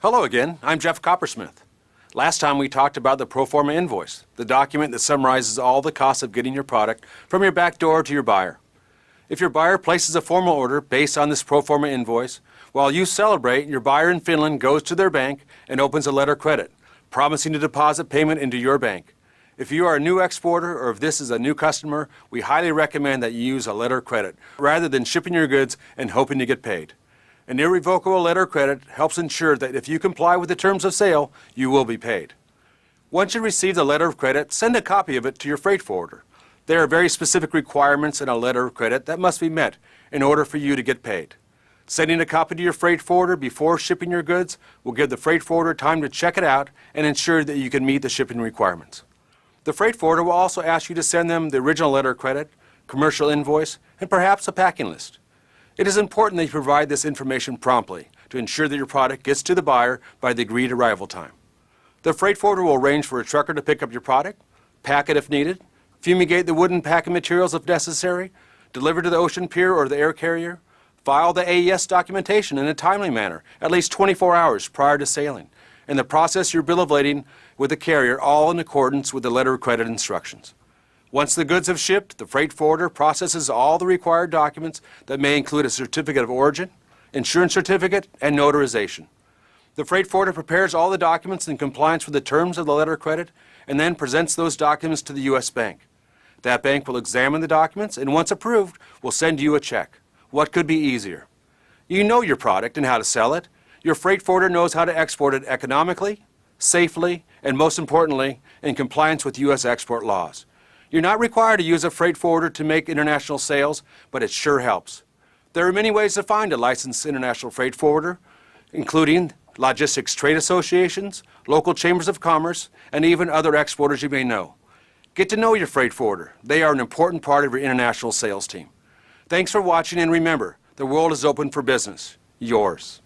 Hello again, I'm Jeff Coppersmith. Last time we talked about the pro forma invoice, the document that summarizes all the costs of getting your product from your back door to your buyer. If your buyer places a formal order based on this pro forma invoice, while you celebrate, your buyer in Finland goes to their bank and opens a letter of credit, promising to deposit payment into your bank. If you are a new exporter or if this is a new customer, we highly recommend that you use a letter of credit rather than shipping your goods and hoping to get paid. An irrevocable letter of credit helps ensure that if you comply with the terms of sale, you will be paid. Once you receive the letter of credit, send a copy of it to your freight forwarder. There are very specific requirements in a letter of credit that must be met in order for you to get paid. Sending a copy to your freight forwarder before shipping your goods will give the freight forwarder time to check it out and ensure that you can meet the shipping requirements. The freight forwarder will also ask you to send them the original letter of credit, commercial invoice, and perhaps a packing list. It is important that you provide this information promptly to ensure that your product gets to the buyer by the agreed arrival time. The freight forwarder will arrange for a trucker to pick up your product, pack it if needed, fumigate the wooden packing materials if necessary, deliver to the ocean pier or the air carrier, file the AES documentation in a timely manner, at least 24 hours prior to sailing, and then process your bill of lading with the carrier, all in accordance with the letter of credit instructions. Once the goods have shipped, the freight forwarder processes all the required documents that may include a certificate of origin, insurance certificate, and notarization. The freight forwarder prepares all the documents in compliance with the terms of the letter of credit and then presents those documents to the U.S. bank. That bank will examine the documents and once approved, will send you a check. What could be easier? You know your product and how to sell it. Your freight forwarder knows how to export it economically, safely, and most importantly, in compliance with U.S. export laws. You're not required to use a freight forwarder to make international sales, but it sure helps. There are many ways to find a licensed international freight forwarder, including logistics trade associations, local chambers of commerce, and even other exporters you may know. Get to know your freight forwarder. They are an important part of your international sales team. Thanks for watching, and remember, the world is open for business. Yours.